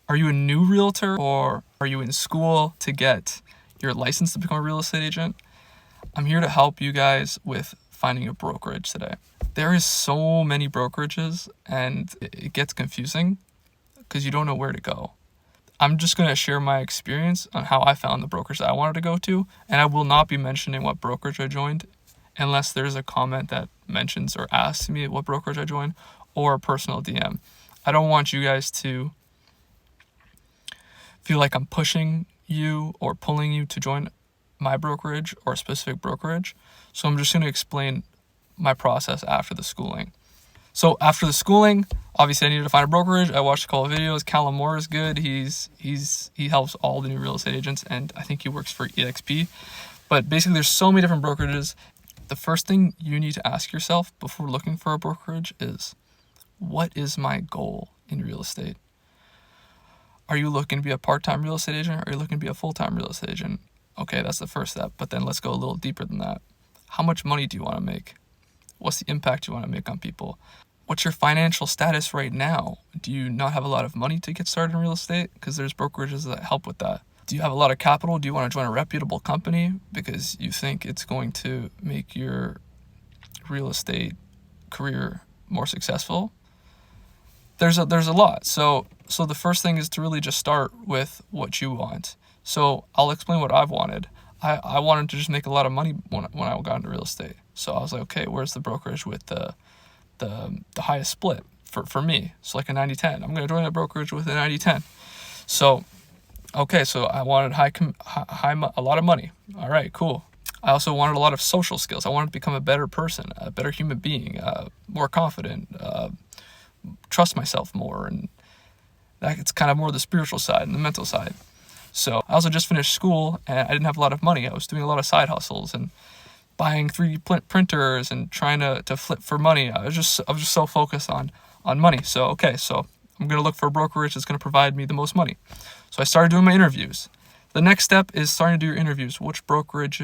Are you a new realtor, or are you in school to get your license to become a real estate agent? I'm here to help you guys with finding a brokerage today. There is so many brokerages and it gets confusing because you don't know where to go. I'm just going to share my experience on how I found the brokerage that I wanted to go to, and I will not be mentioning what brokerage I joined unless there's a comment that mentions or asks me what brokerage I joined, or a personal DM. I don't want you guys to feel like I'm pushing you or pulling you to join my brokerage or a specific brokerage. So I'm just going to explain my process after the schooling. So after the schooling, obviously I needed to find a brokerage. I watched a couple of videos. Callum Moore is good. He helps all the new real estate agents, and I think he works for EXP. But basically there's so many different brokerages. The first thing you need to ask yourself before looking for a brokerage is, what is my goal in real estate? Are you looking to be a part-time real estate agent, or are you looking to be a full-time real estate agent? Okay, that's the first step, but then let's go a little deeper than that. How much money do you want to make? What's the impact you want to make on people? What's your financial status right now? Do you not have a lot of money to get started in real estate? Because there's brokerages that help with that. Do you have a lot of capital? Do you want to join a reputable company because you think it's going to make your real estate career more successful? There's a lot. So the first thing is to really just start with what you want. So I'll explain what I've wanted. I wanted to just make a lot of money when I got into real estate. So I was like, okay, where's the brokerage with the highest split for me? So like a 90-10. I'm going to join a brokerage with a 90-10. So, okay, so I wanted a lot of money. All right, cool. I also wanted a lot of social skills. I wanted to become a better person, a better human being, more confident, trust myself more, and it's kind of more the spiritual side and the mental side. So I also just finished school and I didn't have a lot of money. I was doing a lot of side hustles and buying 3D printers and trying to flip for money. I was just so focused on money. So okay, so I'm gonna look for a brokerage that's gonna provide me the most money. So I started doing my interviews. The next step is starting to do your interviews. Which brokerage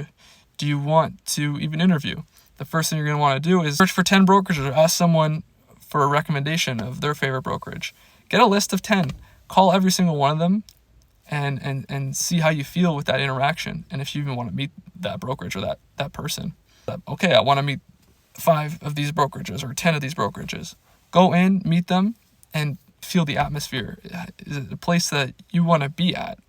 do you want to even interview? The first thing you're gonna want to do is search for 10 brokerages, or ask someone for a recommendation of their favorite brokerage. Get a list of 10. Call every single one of them and see how you feel with that interaction, and if you even want to meet that brokerage or that person. Okay, I want to meet 5 of these brokerages or 10 of these brokerages. Go in, meet them, and feel the atmosphere. Is it a place that you want to be at?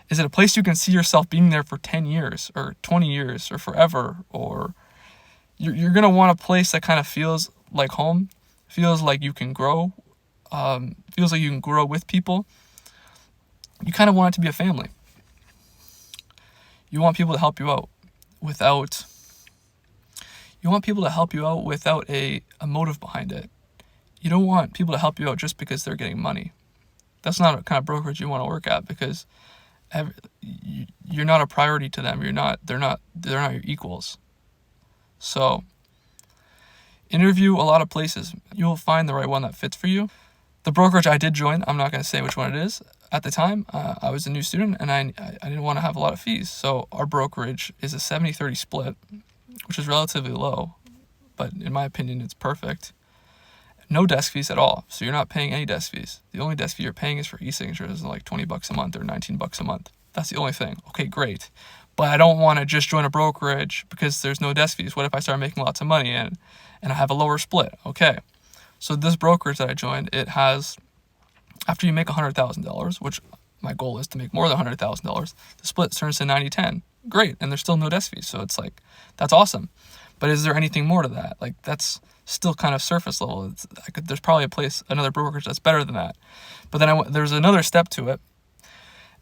Is it a place you can see yourself being there for 10 years or 20 years or forever? Or you're going to want a place that kind of feels like home, feels like you can grow, feels like you can grow with people. You kind of want it to be a family. You want people to help you out without a motive behind it. You don't want people to help you out just because they're getting money. That's not a kind of brokerage you want to work at, because you're not a priority to them. They're not your equals. So interview a lot of places. You'll find the right one that fits for you. The brokerage I did join, I'm not going to say which one it is. At the time, I was a new student and I didn't want to have a lot of fees. So our brokerage is a 70-30 split, which is relatively low, but in my opinion, it's perfect. No desk fees at all. So you're not paying any desk fees. The only desk fee you're paying is for e-signatures, like $20 a month or $19 a month. That's the only thing. Okay, great. But I don't want to just join a brokerage because there's no desk fees. What if I start making lots of money and I have a lower split? Okay. So this brokerage that I joined, it has, after you make $100,000, which my goal is to make more than $100,000, the split turns to 90-10. Great. And there's still no desk fees. So it's like, that's awesome. But is there anything more to that? Like, that's still kind of surface level. There's probably another brokerage that's better than that. But then there's another step to it.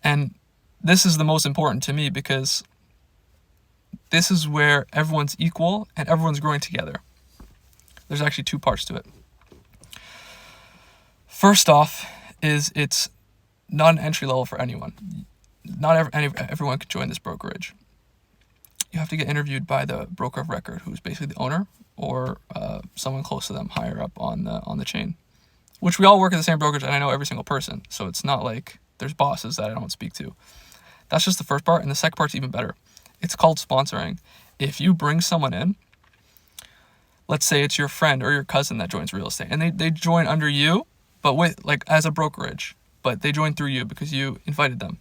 And this is the most important to me, because this is where everyone's equal and everyone's growing together. There's actually 2 parts to it. First off is it's not an entry level for anyone. Not everyone can join this brokerage. You have to get interviewed by the broker of record, who's basically the owner, or someone close to them, higher up on the chain. Which we all work at the same brokerage, and I know every single person. So it's not like there's bosses that I don't speak to. That's just the first part, and the second part's even better. It's called sponsoring. If you bring someone in, let's say it's your friend or your cousin that joins real estate, and they join under you, but with, like, as a brokerage, but they joined through you because you invited them.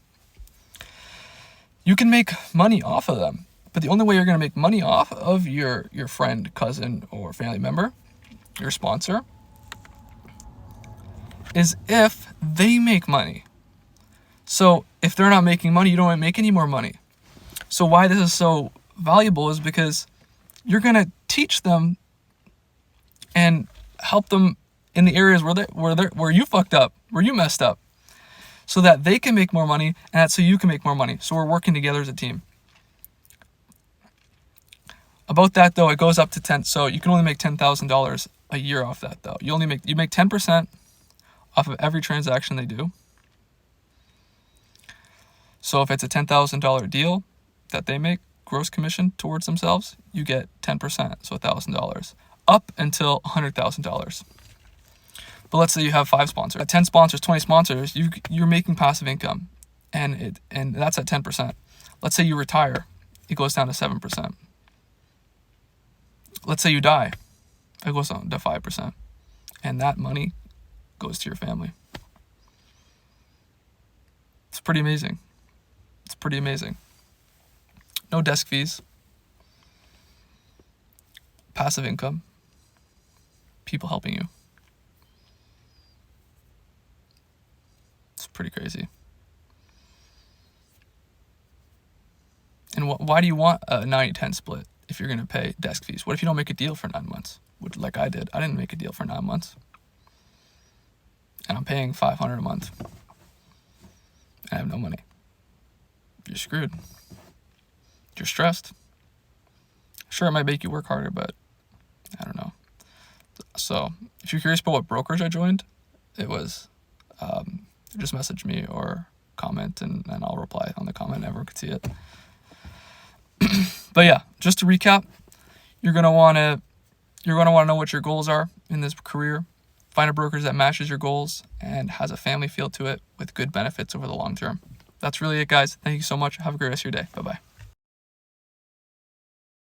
You can make money off of them, but the only way you're going to make money off of your friend, cousin, or family member, your sponsor, is if they make money. So if they're not making money, you don't make any more money. So why this is so valuable is because you're going to teach them and help them in the areas where you fucked up, where you messed up, so that they can make more money, and that's so you can make more money. So we're working together as a team. About that though, it goes up to 10. So you can only make $10,000 a year off that though. You make 10% off of every transaction they do. So if it's a $10,000 deal that they make gross commission towards themselves, you get 10%, so $1,000, up until $100,000. But let's say you have 5 sponsors, 10 sponsors, 20 sponsors, you're making passive income, and that's at 10%. Let's say you retire, it goes down to 7%. Let's say you die, it goes down to 5%, and that money goes to your family. It's pretty amazing. It's pretty amazing. No desk fees, passive income, people helping you. It's pretty crazy. And why do you want a 90-10 split if you're going to pay desk fees? What if you don't make a deal for 9 months? Like I did. I didn't make a deal for 9 months. And I'm paying $500 a month. I have no money. You're screwed. You're stressed. Sure, it might make you work harder, but I don't know. So if you're curious about what brokerage I joined, it was just message me or comment, and I'll reply on the comment. Everyone could see it. But yeah, just to recap, you're gonna wanna know what your goals are in this career. Find a brokerage that matches your goals and has a family feel to it with good benefits over the long term. That's really it, guys. Thank you so much. Have a great rest of your day. Bye-bye.